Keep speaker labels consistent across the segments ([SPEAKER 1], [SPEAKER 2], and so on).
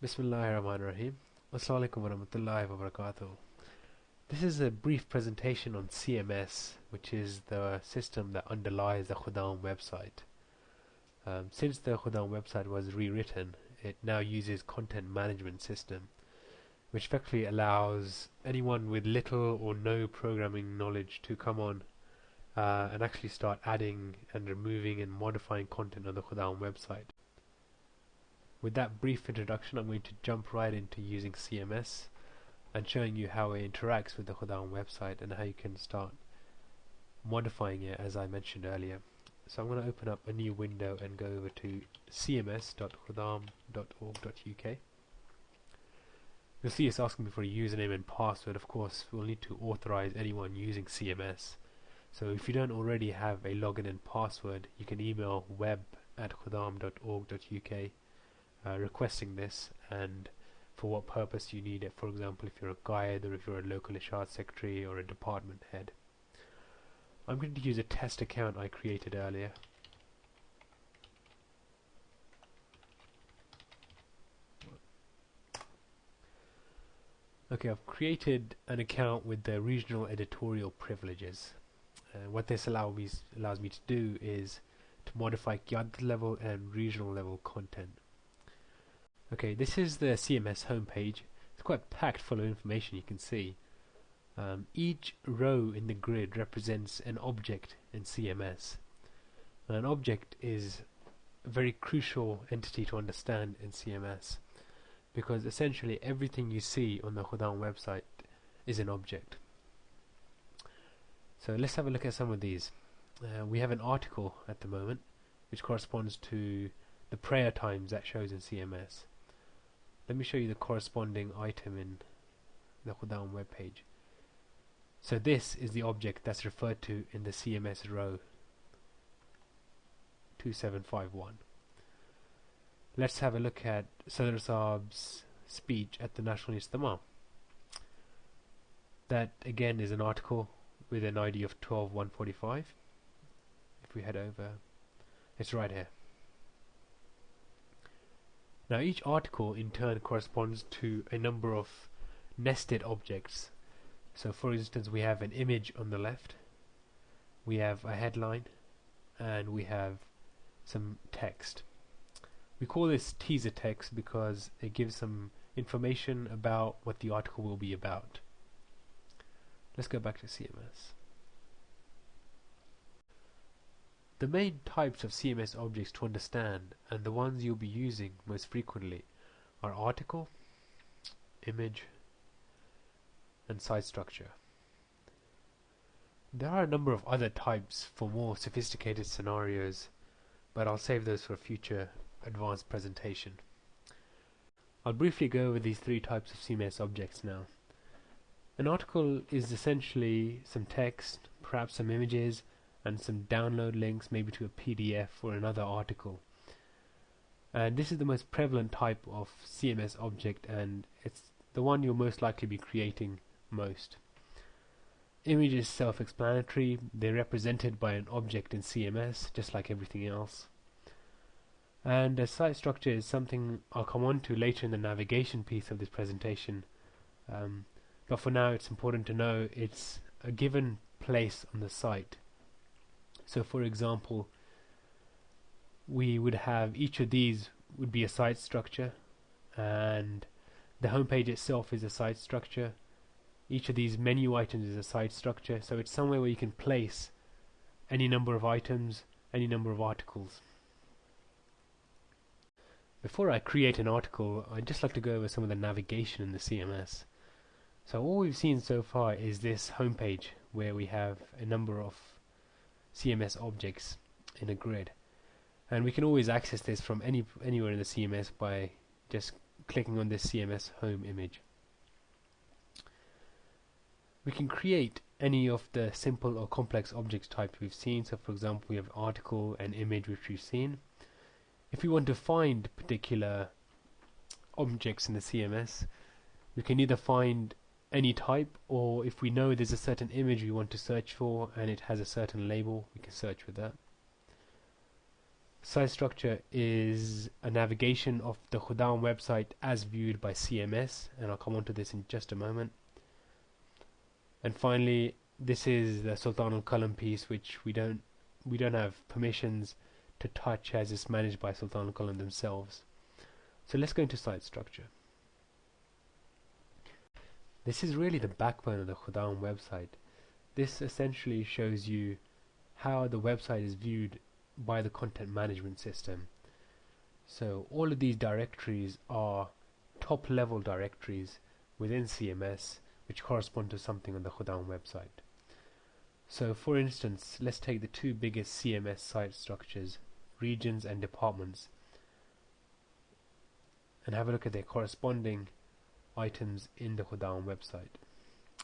[SPEAKER 1] Bismillahirrahmanirrahim. Assalamu alaikum warahmatullahi wabarakatuh. This is a brief presentation on CMS, which is the system that underlies the Khudaam website. Since the Khudaam website was rewritten, it now uses content management system, which effectively allows anyone with little or no programming knowledge to come on and actually start adding and removing and modifying content on the Khudaam website. With that brief introduction, I'm going to jump right into using CMS and showing you how it interacts with the Khudaam website and how you can start modifying it as I mentioned earlier. So I'm going to open up a new window and go over to cms.khudaam.org.uk. You'll see it's asking me for a username and password. Of course, we'll need to authorize anyone using CMS. So if you don't already have a login and password, you can email web@khudaam.org.uk requesting this and for what purpose you need it. For example, if you're a guide or if you're a local Ishad secretary or a department head. I'm going to use a test account I created earlier. Okay, I've created an account with the regional editorial privileges. What this allows me to do is to modify Qiyad level and regional level content. Okay, this is the CMS homepage. It's quite packed full of information, you can see. Each row in the grid represents an object in CMS. And an object is a very crucial entity to understand in CMS, because essentially everything you see on the Khudaam website is an object. So let's have a look at some of these. We have an article at the moment which corresponds to the prayer times that shows in CMS. Let me show you the corresponding item in the Khudaam web page. So this is the object that's referred to in the CMS row 2751. Let's have a look at Sadr Saab's speech at the National Ijtima. That again is an article with an ID of 12145. If we head over, it's right here. Now each article in turn corresponds to a number of nested objects. So for instance, we have an image on the left, we have a headline, and we have some text. We call this teaser text because it gives some information about what the article will be about. Let's go back to CMS. The main types of CMS objects to understand, and the ones you'll be using most frequently, are article, image, and site structure. There are a number of other types for more sophisticated scenarios, but I'll save those for a future advanced presentation. I'll briefly go over these three types of CMS objects now. An article is essentially some text, perhaps some images, and some download links, maybe to a PDF or another article. And this is the most prevalent type of CMS object, and it's the one you'll most likely be creating most. Image is self-explanatory. They're represented by an object in CMS, just like everything else. And a site structure is something I'll come on to later in the navigation piece of this presentation. But for now, it's important to know it's a given place on the site. So for example, we would have each of these would be a site structure, and the homepage itself is a site structure. Each of these menu items is a site structure, so it's somewhere where you can place any number of items, any number of articles. Before I create an article, I'd just like to go over some of the navigation in the CMS. So all we've seen so far is this homepage where we have a number of CMS objects in a grid, and we can always access this from anywhere in the CMS by just clicking on this CMS home image. We can create any of the simple or complex objects types we've seen. So for example, we have article and image, which we've seen. If we want to find particular objects in the CMS, we can either find any type, or if we know there's a certain image we want to search for and it has a certain label, we can search with that. Site structure is a navigation of the Khudaam website as viewed by CMS, and I'll come on to this in just a moment. And finally, this is the Sultan al-Qalam piece, which we don't have permissions to touch, as it's managed by Sultan al-Qalam themselves. So let's go into site structure. This is really the backbone of the Khudaam website. This essentially shows you how the website is viewed by the content management system. So all of these directories are top level directories within CMS, which correspond to something on the Khudaam website. So for instance, let's take the two biggest CMS site structures, regions and departments, and have a look at their corresponding items in the Khudaam website.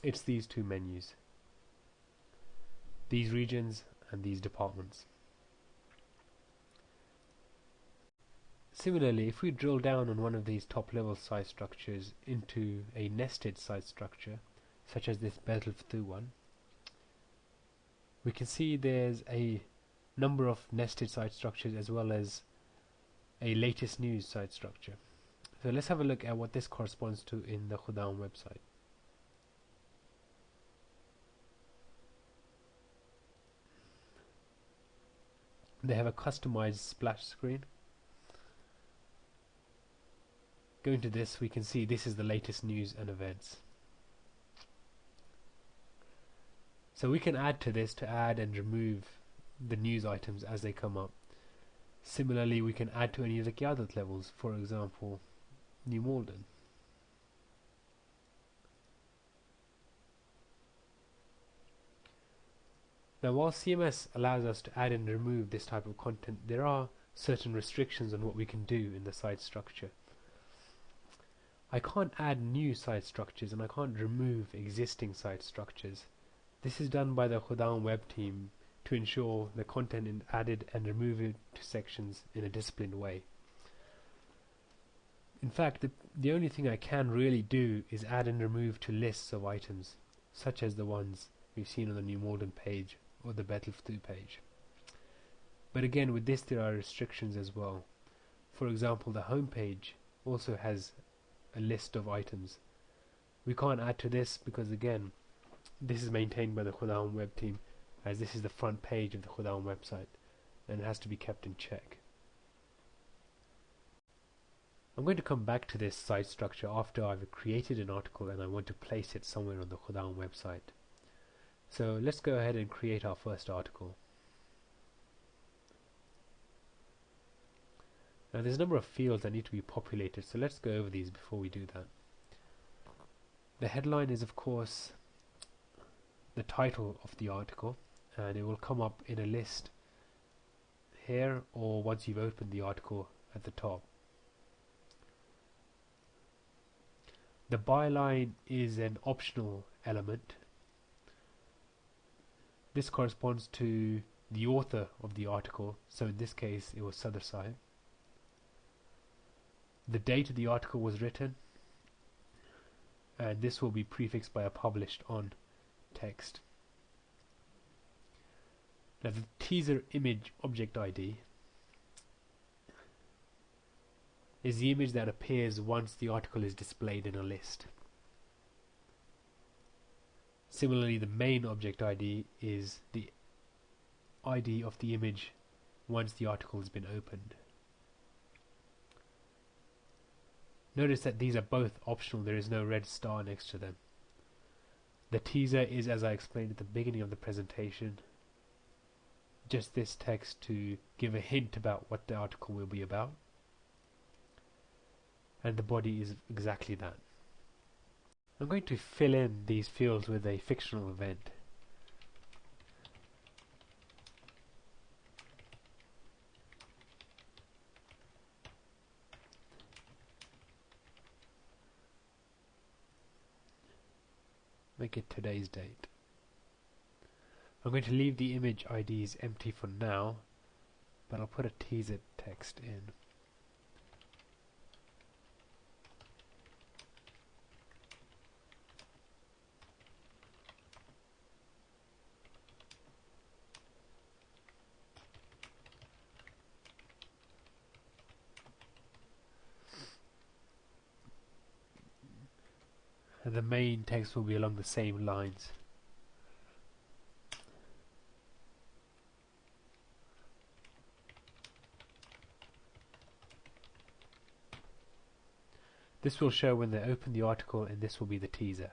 [SPEAKER 1] It's these two menus, these regions and these departments. Similarly, if we drill down on one of these top level site structures into a nested site structure, such as this Betel Fatu one, we can see there's a number of nested site structures as well as a latest news site structure. So let's have a look at what this corresponds to in the Khudaam website. They have a customized splash screen. Going to this, we can see this is the latest news and events. So we can add to this to add and remove the news items as they come up. Similarly, we can add to any of the Qiyadat levels, for example, New Malden. Now, while CMS allows us to add and remove this type of content, there are certain restrictions on what we can do in the site structure. I can't add new site structures and I can't remove existing site structures. This is done by the Khudaam web team to ensure the content is added and removed to sections in a disciplined way. In fact, the only thing I can really do is add and remove to lists of items, such as the ones we've seen on the New Malden page or the Betel Fatu page. But again, with this there are restrictions as well. For example, the home page also has a list of items. We can't add to this because again, this is maintained by the Khudaam web team, as this is the front page of the Khudaam website and it has to be kept in check. I'm going to come back to this site structure after I've created an article and I want to place it somewhere on the Khudaam website. So let's go ahead and create our first article. Now there's a number of fields that need to be populated, so let's go over these before we do that. The headline is of course the title of the article, and it will come up in a list here or once you've opened the article at the top. The byline is an optional element. This corresponds to the author of the article, so in this case it was Sadr Sahib. The date of the article was written, and this will be prefixed by a published on text. Now the teaser image object ID is the image that appears once the article is displayed in a list. Similarly, the main object ID is the ID of the image once the article has been opened. Notice that these are both optional, there is no red star next to them. The teaser is, as I explained at the beginning of the presentation, just this text to give a hint about what the article will be about. And the body is exactly that. I'm going to fill in these fields with a fictional event. Make it today's date. I'm going to leave the image IDs empty for now, but I'll put a teaser text in. and the main text will be along the same lines. This will show when they open the article, and this will be the teaser.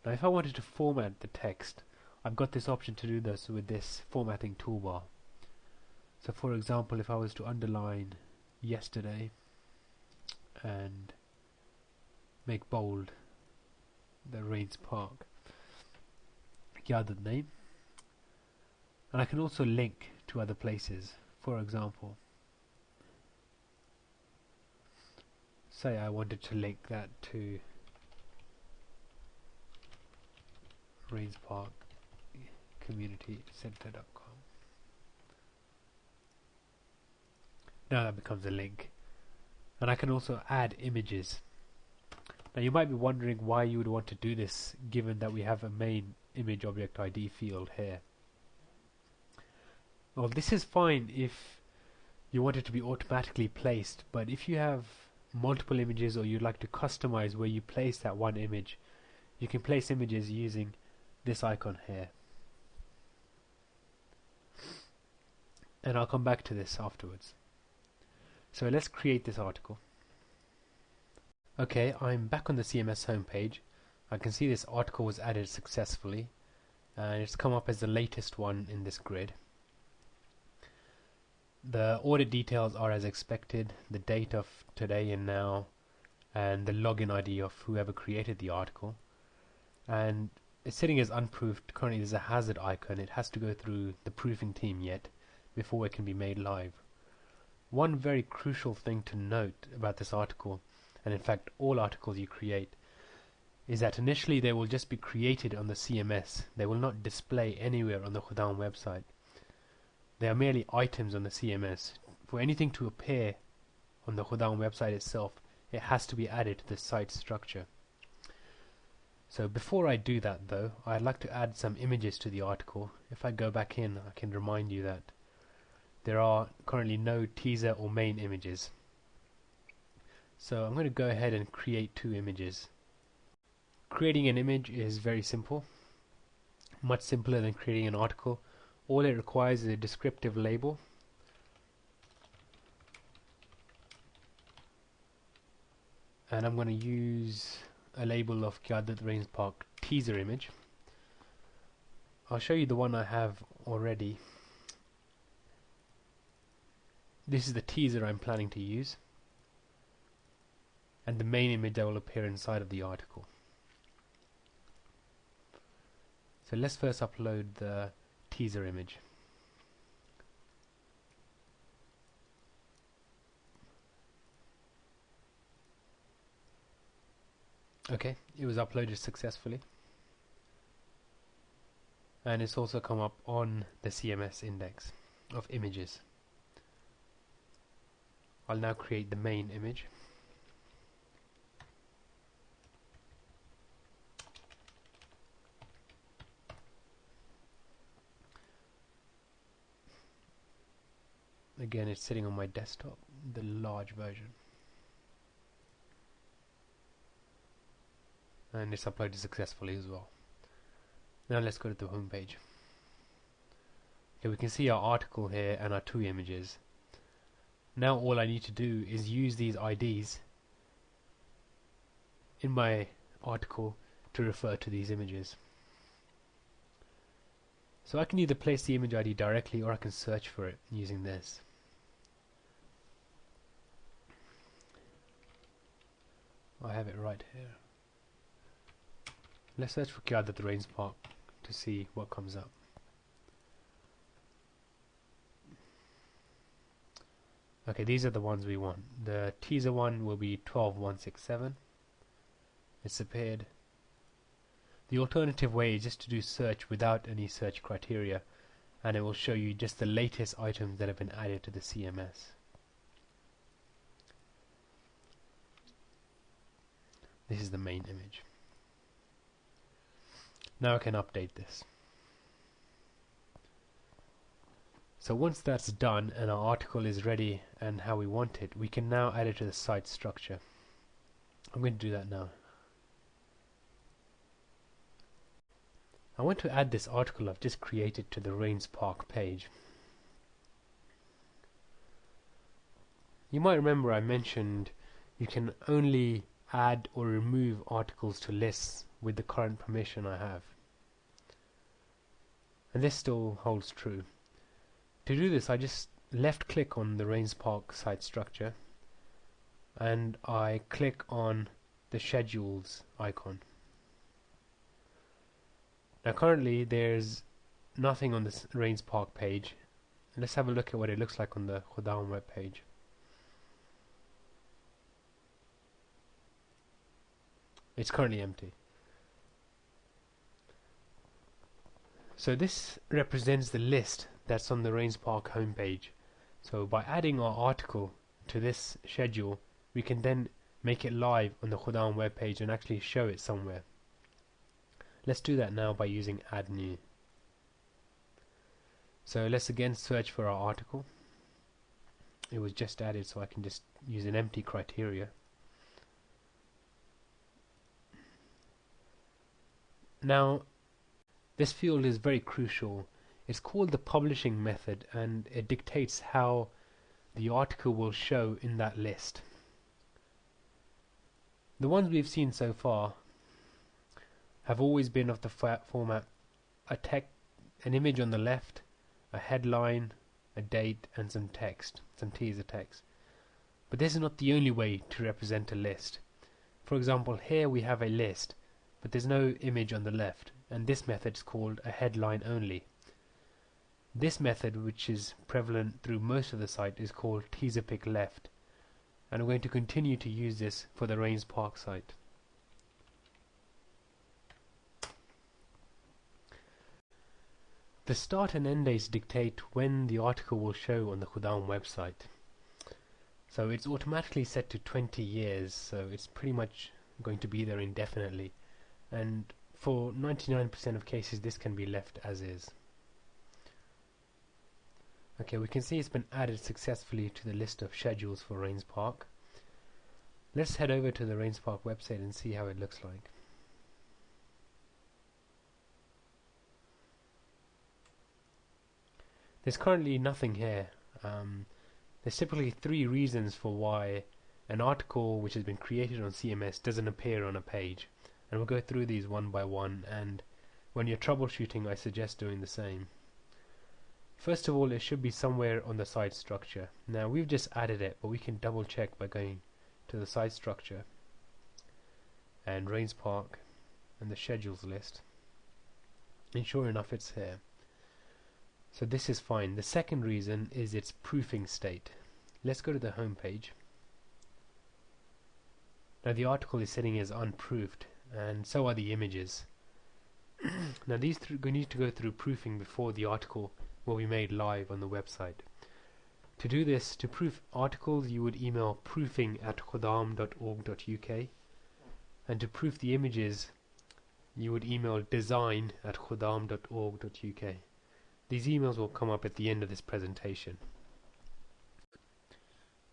[SPEAKER 1] Now if I wanted to format the text, I've got this option to do this with this formatting toolbar. So for example, if I was to underline yesterday and make bold the Rains Park gathered name, and I can also link to other places. For example, say I wanted to link that to Rains Park CommunityCenter.com. Now that becomes a link, and I can also add images. Now you might be wondering why you would want to do this, given that we have a main image object ID field here. Well, this is fine if you want it to be automatically placed, but if you have multiple images or you'd like to customize where you place that one image, you can place images using this icon here. And I'll come back to this afterwards. So let's create this article. Okay, I'm back on the CMS homepage. I can see this article was added successfully, and it's come up as the latest one in this grid. The audit details are as expected, the date of today and now, and the login ID of whoever created the article. And it's sitting as unproofed. Currently there's a hazard icon. It has to go through the proofing team yet before it can be made live. One very crucial thing to note about this article, and in fact all articles you create, is that initially they will just be created on the CMS. They will not display anywhere on the Khudaam website. They are merely items on the CMS. For anything to appear on the Khudaam website itself, it has to be added to the site structure. So before I do that though, I'd like to add some images to the article. If I go back in, I can remind you that there are currently no teaser or main images. So I'm going to go ahead and create two images. Creating an image is very simple, much simpler than creating an article. All it requires is a descriptive label, and I'm going to use a label of Qiyadhat Rains Park teaser image. I'll show you the one I have already. This is the teaser I'm planning to use, and the main image that will appear inside of the article. So let's first upload the teaser image. Okay, it was uploaded successfully, and it's also come up on the CMS index of images. I'll now create the main image. Again, it's sitting on my desktop, the large version, and it's uploaded successfully as well. Now let's go to the home page. Okay, we can see our article here and our two images. Now all I need to do is use these IDs in my article to refer to these images. So I can either place the image ID directly, or I can search for it using this. I have it right here. Let's search for Qiyadhat Rains Park to see what comes up. Okay, these are the ones we want. The teaser one will be 12167. It's appeared. The alternative way is just to do search without any search criteria, and it will show you just the latest items that have been added to the CMS. This is the main image. Now I can update this. So once that's done and our article is ready and how we want it, we can now add it to the site structure. I'm going to do that now. I want to add this article I've just created to the Rains Park page. You might remember I mentioned you can only add or remove articles to lists with the current permission I have. And this still holds true. To do this, I just left click on the Rains Park site structure and I click on the schedules icon. Now currently there's nothing on this Rains Park page. Let's have a look at what it looks like on the Khuddam web page. It's currently empty. So this represents the list that's on the Rains Park homepage. So by adding our article to this schedule, we can then make it live on the Khuddam web page and actually show it somewhere. Let's do that now by using add new. So let's again search for our article. It was just added, so I can just use an empty criteria. Now this field is very crucial. It's called the publishing method and it dictates how the article will show in that list. The ones we've seen so far have always been of the format an image on the left, a headline, a date and some text, some teaser text. But this is not the only way to represent a list. For example, here we have a list, but there's no image on the left, and this method is called a headline only. This method, which is prevalent through most of the site, is called teaser pick left, and I'm going to continue to use this for the Rains Park site. The start and end dates dictate when the article will show on the Khuddam website. So it's automatically set to 20 years, so it's pretty much going to be there indefinitely. And for 99% of cases this can be left as is. Okay, we can see it's been added successfully to the list of schedules for Rains Park. Let's head over to the Rains Park website and see how it looks like. There's currently nothing here. There's typically 3 reasons for why an article which has been created on CMS doesn't appear on a page. And we'll go through these one by one, and when you're troubleshooting I suggest doing the same. First of all, it should be somewhere on the site structure. Now we've just added it, but we can double check by going to the site structure and Rains Park and the schedules list, and sure enough it's here. So this is fine. The second reason is its proofing state. Let's go to the home page. Now the article is sitting as unproofed, and so are the images. Now these need to go through proofing before the article will be made live on the website. To do this, to proof articles, you would email proofing@khuddam.org.uk, and to proof the images you would email design@khuddam.org.uk. These emails will come up at the end of this presentation.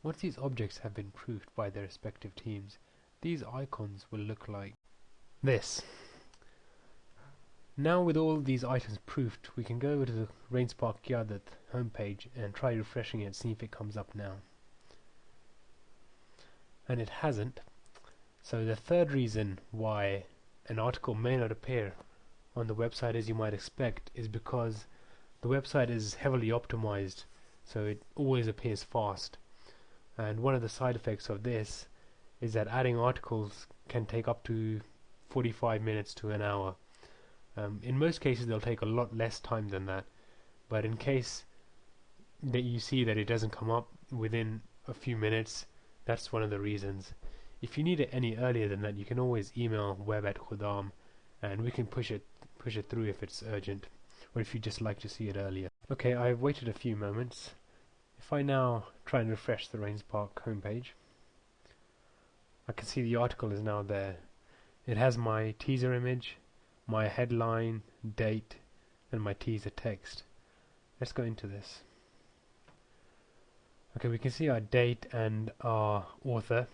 [SPEAKER 1] Once these objects have been proofed by their respective teams, these icons will look like this. Now with all these items proofed, we can go over to the Rains Park Qiyadat homepage and try refreshing it, see if it comes up now. And it hasn't. So the third reason why an article may not appear on the website as you might expect is because the website is heavily optimized, so it always appears fast. And one of the side effects of this is that adding articles can take up to 45 minutes to an hour. In most cases they'll take a lot less time than that, but in case that you see that it doesn't come up within a few minutes, that's one of the reasons. If you need it any earlier than that, you can always email web@Khuddam and we can push it through if it's urgent, or if you just like to see it earlier. Okay, I've waited a few moments. If I now try and refresh the Rains Park homepage, I can see the article is now there. It has my teaser image, my headline, date, and my teaser text. Let's go into this. Okay, we can see our date and our author.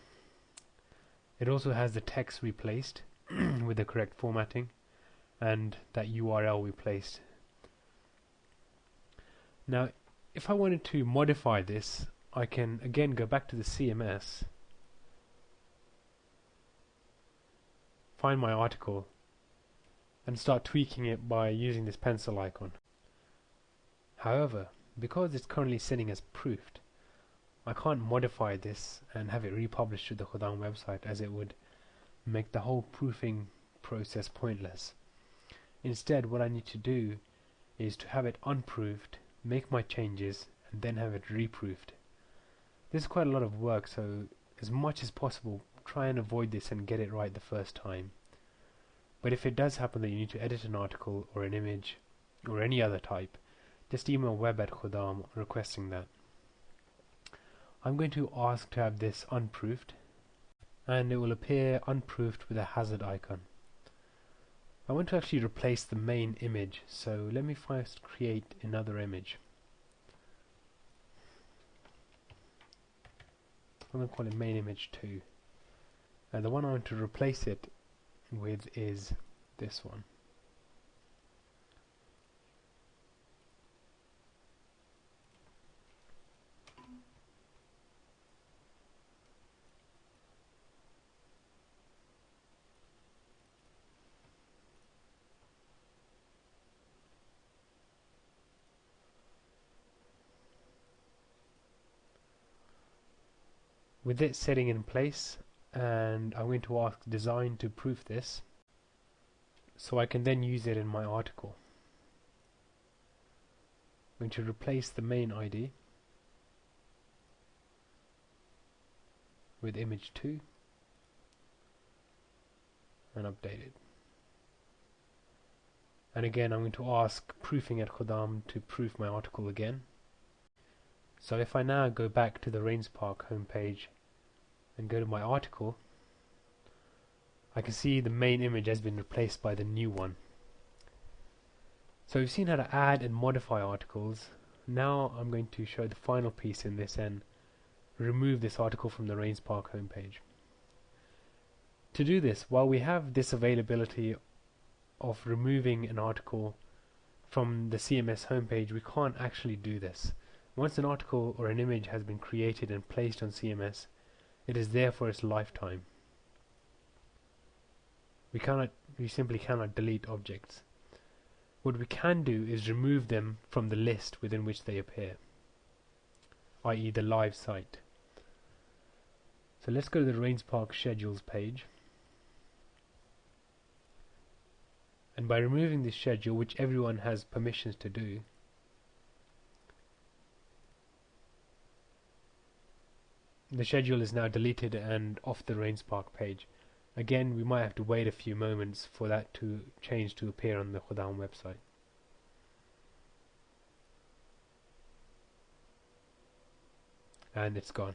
[SPEAKER 1] It also has the text replaced with the correct formatting, and that URL we placed. Now if I wanted to modify this, I can again go back to the CMS, find my article, and start tweaking it by using this pencil icon. However, because it's currently sitting as proofed, I can't modify this and have it republished to the Khuddam website, as it would make the whole proofing process pointless. Instead, what I need to do is to have it unproofed, make my changes, and then have it reproofed. This is quite a lot of work, so as much as possible try and avoid this and get it right the first time. But if it does happen that you need to edit an article or an image or any other type, just email web@Khuddam requesting that. I'm going to ask to have this unproofed, and it will appear unproofed with a hazard icon. I want to actually replace the main image, so let me first create another image. I'm going to call it main image 2, and the one I want to replace it with is this one. With it setting in place, and I'm going to ask design to proof this, so I can then use it in my article. I'm going to replace the main ID with image 2 and update it. And again, I'm going to ask proofing at Khuddam to proof my article again. So if I now go back to the Rains Park homepage and go to my article, I can see the main image has been replaced by the new one. So we've seen how to add and modify articles. Now I'm going to show the final piece in this and remove this article from the Rains Park homepage. To do this, while we have this availability of removing an article from the CMS homepage, we can't actually do this. Once an article or an image has been created and placed on CMS, it is there for its lifetime. We simply cannot delete objects. What we can do is remove them from the list within which they appear, i.e. the live site. So let's go to the Rains Park schedules page, and by removing this schedule, which everyone has permissions to do, the schedule is now deleted and off the Rains Park page. Again, we might have to wait a few moments for that to change to appear on the Khuddam website. And it's gone.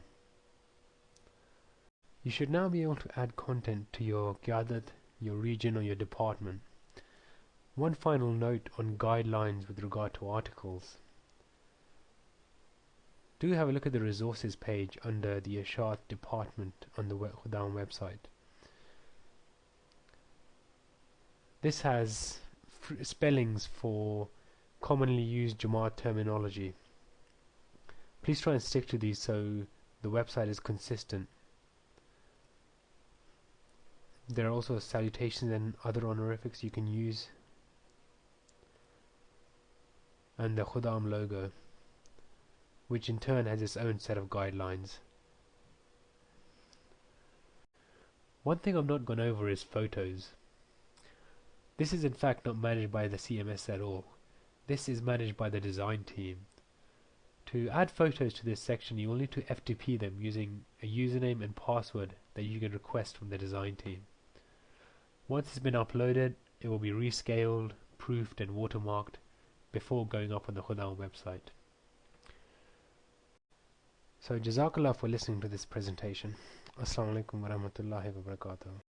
[SPEAKER 1] You should now be able to add content to your Qiyadat, your region, or your department. One final note on guidelines with regard to articles. Do have a look at the resources page under the Ashat department on the Khuddam website. This has spellings for commonly used Jamaat terminology. Please try and stick to these so the website is consistent. There are also salutations and other honorifics you can use, and the Khuddam logo, which in turn has its own set of guidelines. One thing I've not gone over is photos. This is in fact not managed by the CMS at all. This is managed by the design team. To add photos to this section, you will need to FTP them using a username and password that you can request from the design team. Once it's been uploaded, it will be rescaled, proofed and watermarked before going up on the Khuddam website. So Jazakallah for listening to this presentation. Assalamu alaikum wa rahmatullahi wa barakatuh.